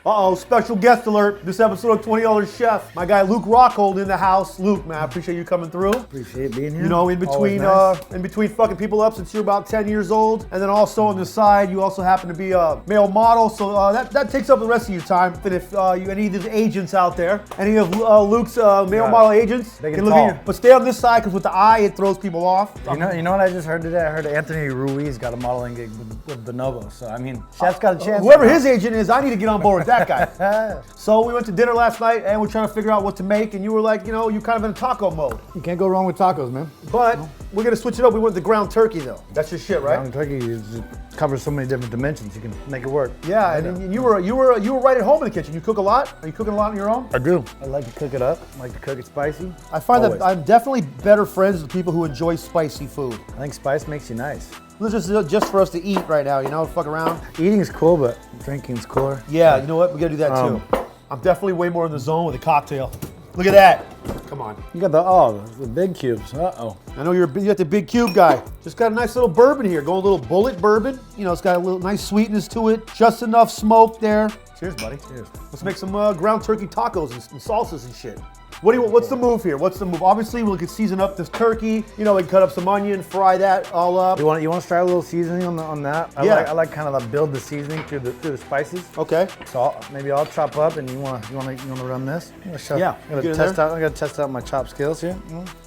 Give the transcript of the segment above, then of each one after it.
Uh-oh, special guest alert. This episode of $20 Chef. My guy Luke Rockhold in the house. Luke, man, I appreciate you coming through. Appreciate being here. You know, in between fucking people up since you're about 10 years old. And then also on the side, you also happen to be a male model. So that takes up the rest of your time. And if any of the agents out there, any of Luke's male model agents, Big can and look tall. at you. But stay on this side because with the eye, it throws people off. You know what I just heard today? I heard Anthony Ruiz got a modeling gig with Bonobo. So, I mean, Chef's got a chance. Whoever his agent is, I need to get on board with that guy. So we went to dinner last night and we're trying to figure out what to make. And you were like, you know, you kind of in taco mode. You can't go wrong with tacos, man. But we're going to switch it up. We went to ground turkey, though. That's your shit, right? Ground turkey covers so many different dimensions. You can make it work. Yeah, and you were right at home in the kitchen. You cook a lot? Are you cooking a lot on your own? I do. I like to cook it up. I like to cook it spicy. I find Always. that I'm definitely better friends with people who enjoy spicy food. I think spice makes you nice. This is just for us to eat right now, you know, fuck around. Eating is cool, but drinking is cooler. Yeah, you know what? We gotta do that too. I'm definitely way more in the zone with a cocktail. Look at that. Come on. You got the big cubes. Uh-oh. I know you got the big cube guy. Just got a nice little bourbon here. Going a little bullet bourbon. You know, it's got a little nice sweetness to it. Just enough smoke there. Cheers, buddy. Cheers. Let's make some ground turkey tacos and salsas and shit. What's the move here? What's the move? Obviously, we could season up this turkey. You know, we can cut up some onion, fry that all up. You want to start a little seasoning on that? I like kind of build the seasoning through the spices. Okay. So maybe I'll chop up, and you want to run this? Yeah. I gotta test out my chop skills here.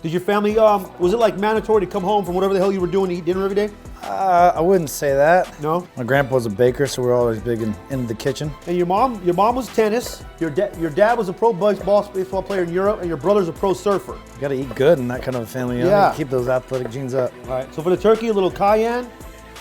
Did your family? Was it like mandatory to come home from whatever the hell you were doing to eat dinner every day? I wouldn't say that. No. My grandpa was a baker, so we're always big in the kitchen. And your mom was tennis. Your dad was a pro baseball player in Europe, and your brother's a pro surfer. You gotta eat good in that kind of a family. You know? Yeah. Keep those athletic genes up. All right. So for the turkey, a little cayenne,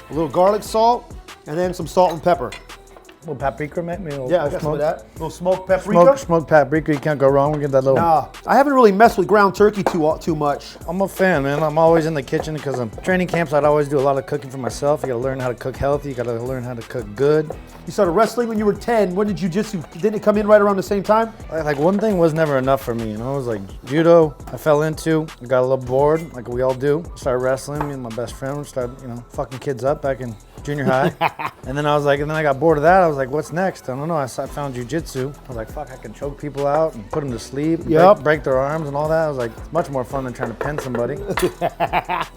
a little garlic salt, and then some salt and pepper. A little paprika, maybe. Yeah, I got some of that. A little smoked paprika. Smoked paprika. You can't go wrong. We get that little. Nah, I haven't really messed with ground turkey too much. I'm a fan, man. I'm always in the kitchen because I'm training camps. I'd always do a lot of cooking for myself. You gotta learn how to cook healthy. You gotta learn how to cook good. You started wrestling when you were 10. When did jiu-jitsu? Didn't it come in right around the same time? Like one thing was never enough for me, you know. It was like judo. I fell into. I got a little bored, like we all do. Started wrestling. Me and my best friend started, fucking kids up back in junior high. And then I got bored of that. I was like, what's next? I don't know. I found jiu-jitsu. I was like, fuck, I can choke people out and put them to sleep. Yep. Break their arms and all that. I was like, it's much more fun than trying to pin somebody.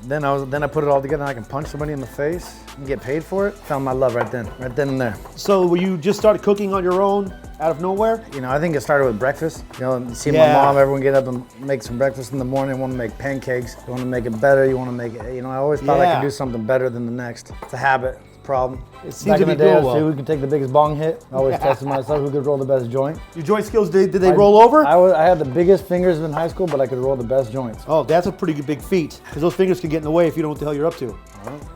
Then I put it all together and I can punch somebody in the face and get paid for it. Found my love right then and there. So were you just started cooking on your own out of nowhere? I think it started with breakfast. You see my mom, everyone get up and make some breakfast in the morning. Want to make pancakes. You want to make it better. You want to make it, I always thought I could do something better than the next. It's a habit. Problem. It seems to be doing well. Who could take the biggest bong hit? I always tested myself who could roll the best joint. Your joint skills, did they roll over? I had the biggest fingers in high school, but I could roll the best joints. Oh, that's a pretty big feat, because those fingers can get in the way if you don't know what the hell you're up to.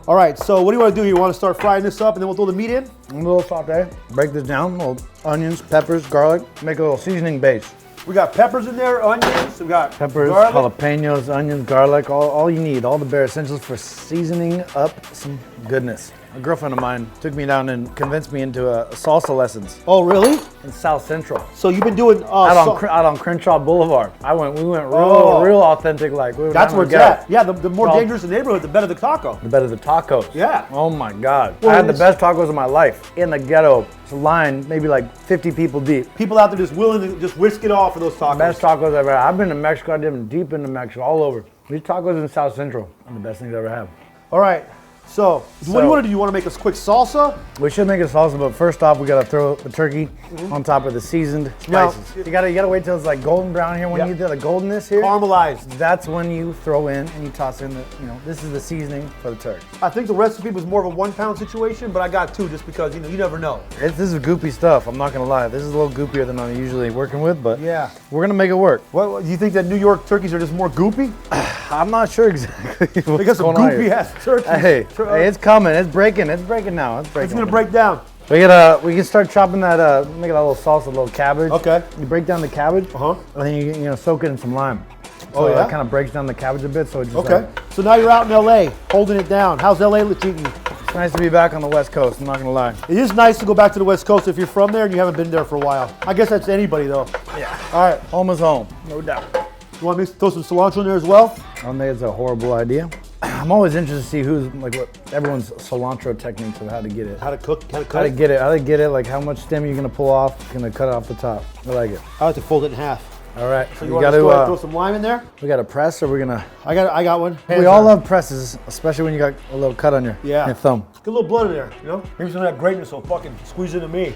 All right, so what do you want to do? You want to start frying this up and then we'll throw the meat in? A little saute. Break this down, little onions, peppers, garlic. Make a little seasoning base. We got peppers in there, onions, we got peppers, garlic. jalapenos, onions, garlic, all you need, all the bare essentials for seasoning up some goodness. A girlfriend of mine took me down and convinced me into salsa lessons. Oh, really? In South Central. So you've been doing out on Crenshaw Boulevard. We went real authentic, like that's where it's at. Yeah, the more dangerous the neighborhood, the better the taco. The better the tacos. Yeah. Oh my God. Well, I had the best tacos of my life in the ghetto. It's a line, maybe like 50 people deep. People out there just willing to just whisk it all for those tacos. Best tacos I've ever had. I've been to Mexico. I've been deep into Mexico, all over. These tacos in South Central are the best things I ever had. All right. So what do you want to do? You want to make a quick salsa? We should make a salsa, but first off, we gotta throw the turkey on top of the seasoned spices. You gotta wait till it's like golden brown here. When you get the goldenness here, caramelized. That's when you throw in and you toss in this is the seasoning for the turkey. I think the recipe was more of a 1 pound situation, but I got 2 just because you never know. This is goopy stuff. I'm not gonna lie. This is a little goopier than I'm usually working with, but yeah, we're gonna make it work. What do you think that New York turkeys are just more goopy? I'm not sure exactly. Because some goopy ass turkey. Hey, it's coming. It's breaking. It's breaking now. It's gonna break down. We can start chopping that. Make it a little salsa, a little cabbage. Okay. You break down the cabbage. And then you soak it in some lime. So that kind of breaks down the cabbage a bit. So it just So now you're out in LA, holding it down. How's LA treating you? It's nice to be back on the West Coast. I'm not gonna lie. It is nice to go back to the West Coast if you're from there and you haven't been there for a while. I guess that's anybody though. Yeah. All right. Home is home, no doubt. You want me to throw some cilantro in there as well? I don't think it's a horrible idea. I'm always interested to see who's like what everyone's cilantro techniques of how to get it. How to cook? How to get it, like how much stem you're gonna pull off, gonna cut it off the top. I like it. I like to fold it in half. All right, So you want to throw some lime in there? We got a press, or we're gonna. I got one. We all love presses, especially when you got a little cut on your thumb. Get a little blood in there, you know? Maybe some of that greatness will fucking squeeze into me.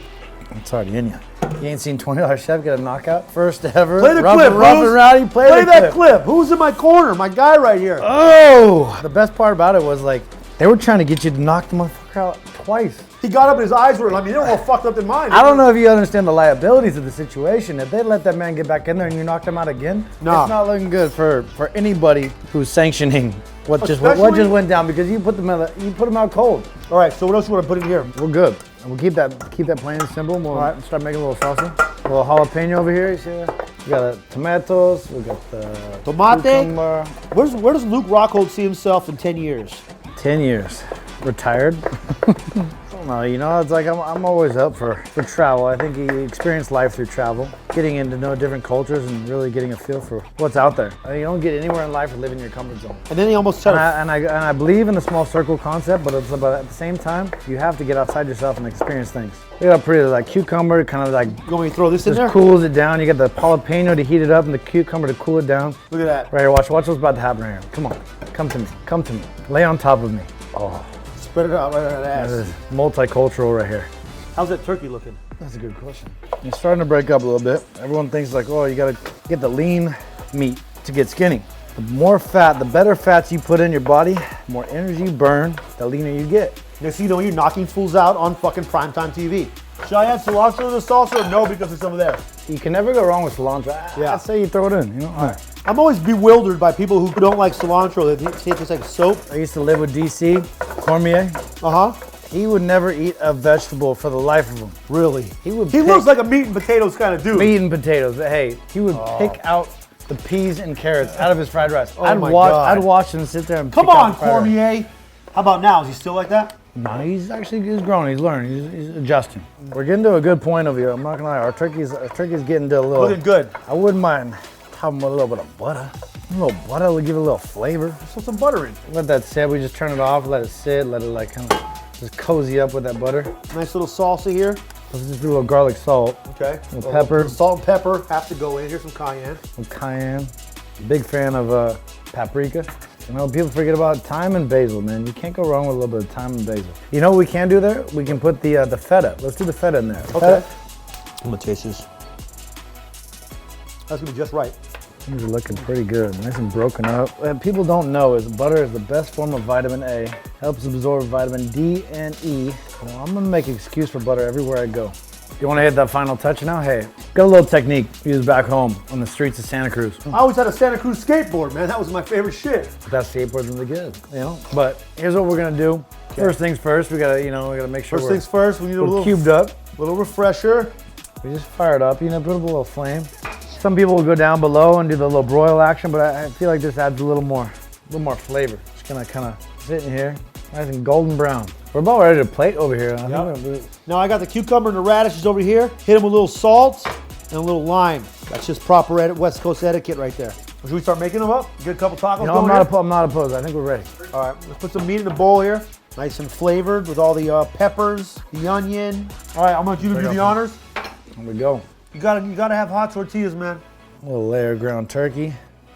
It's already in you. You ain't seen $20 Chef get a knockout? First ever. Play the clip, rough and rowdy. Play that clip. Who's in my corner? My guy right here. Oh! The best part about it was like, they were trying to get you to knock the motherfucker out twice. He got up and his eyes were, I mean, they were more fucked up than mine. I don't know if you understand the liabilities of the situation. If they let that man get back in there and you knocked him out again, it's not looking good for anybody who's sanctioning what just went down, because you put them out cold. All right, so what else you want to put in here? We're good. And we'll keep that plain and simple. We'll start making a little salsa. A little jalapeno over here. You see that? We got the tomatoes. We got the tomate. Cucumber. Where does Luke Rockhold see himself in 10 years? 10 years. Retired. I don't know, you know, it's like I'm always up for travel. I think you experience life through travel, getting into know different cultures and really getting a feel for what's out there. You don't get anywhere in life or live in your comfort zone. And then he almost said and I believe in the small circle concept, but it's about at the same time, you have to get outside yourself and experience things. Look how pretty, like cucumber, kind of like. You want me to throw this in there? Just cools it down. You get the jalapeno to heat it up and the cucumber to cool it down. Look at that. Right here, watch what's about to happen right here. Come on, come to me. Lay on top of me. Oh. Spread it out right on that ass. This is multicultural right here. How's that turkey looking? That's a good question. It's starting to break up a little bit. Everyone thinks like, oh, you gotta get the lean meat to get skinny. The more fat, the better fats you put in your body, the more energy you burn, the leaner you get. Next thing you know, you're knocking fools out on fucking primetime TV. Should I add cilantro to the salsa or no because it's over there? You can never go wrong with cilantro. I'd say you throw it in, you know? All right. I'm always bewildered by people who don't like cilantro. They say it tastes like soap. I used to live with DC, Cormier. He would never eat a vegetable for the life of him. Really? He looks like a meat and potatoes kind of dude. Meat and potatoes. Hey, he would pick out the peas and carrots out of his fried rice. Oh my God. I'd watch him sit there and come on, Cormier. How about now? Is he still like that? No, he's grown. He's learning. He's adjusting. We're getting to a good point over here. I'm not gonna lie. Our turkey's getting to a little. Looking good. I wouldn't mind having a little bit of butter. A little butter will give it a little flavor. Let's put some butter in. Let that sit. We just turn it off. Let it sit. Let it like kind of just cozy up with that butter. Nice little salsa here. Let's just do a little garlic salt. Okay. A little pepper. Salt and pepper have to go in. Here's some cayenne. Some cayenne. Big fan of paprika. You know, people forget about thyme and basil, man. You can't go wrong with a little bit of thyme and basil. You know what we can do there? We can put the feta. Let's do the feta in there. Okay. I'm gonna taste this. That's gonna be just right. Things are looking pretty good, nice and broken up. What people don't know is butter is the best form of vitamin A. Helps absorb vitamin D and E. Well, I'm gonna make an excuse for butter everywhere I go. You wanna hit that final touch now? Hey, got a little technique used back home on the streets of Santa Cruz. I always had a Santa Cruz skateboard, man. That was my favorite shit. That skateboard's really good, you know? But here's what we're gonna do. Okay. First things first, we gotta make sure First things first, we need a little cubed up. Little refresher. We just fire it up, put a little flame. Some people will go down below and do the little broil action, but I feel like this adds a little more flavor. Just gonna kind of sit in here, nice and golden brown. We're about ready to plate over here. Now I got the cucumber and the radishes over here. Hit them with a little salt and a little lime. That's just proper West Coast etiquette right there. Should we start making them up? Get a couple tacos going here? I'm not opposed. I think we're ready. All right, let's put some meat in the bowl here. Nice and flavored with all the peppers, the onion. All right, I'm gonna you to do the honors. Here we go. You gotta have hot tortillas, man. A little layer of ground turkey.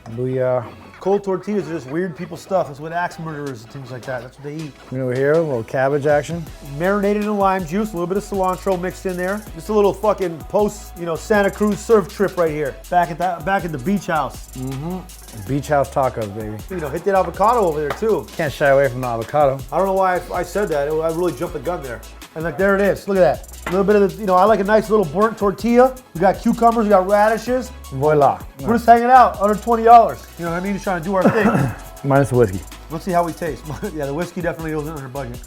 Booyah. Cold tortillas are just weird people stuff. That's what axe murderers and things like that. That's what they eat. Over here, a little cabbage action. Marinated in lime juice, a little bit of cilantro mixed in there. Just a little fucking post, Santa Cruz surf trip right here. Back at the beach house. Mm-hmm. Beach house tacos, baby. Hit that avocado over there too. Can't shy away from the avocado. I don't know why I said that. I really jumped the gun there. And like there it is. Look at that. A little bit of the, I like a nice little burnt tortilla. We got cucumbers, we got radishes. Voila. We're just hanging out, under $20. You know what I mean? Just trying to do our thing. Minus the whiskey. Let's see how we taste. Yeah, the whiskey definitely goes in our budget.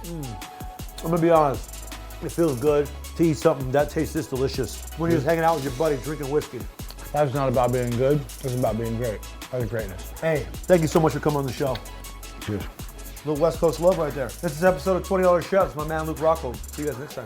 I'm gonna be honest. It feels good to eat something that tastes this delicious when you're just hanging out with your buddy drinking whiskey. That's not about being good. It's about being great. That's greatness. Hey, thank you so much for coming on the show. Cheers. Little West Coast love right there. This is episode of $20 Chefs. My man Luke Rockhold. See you guys next time.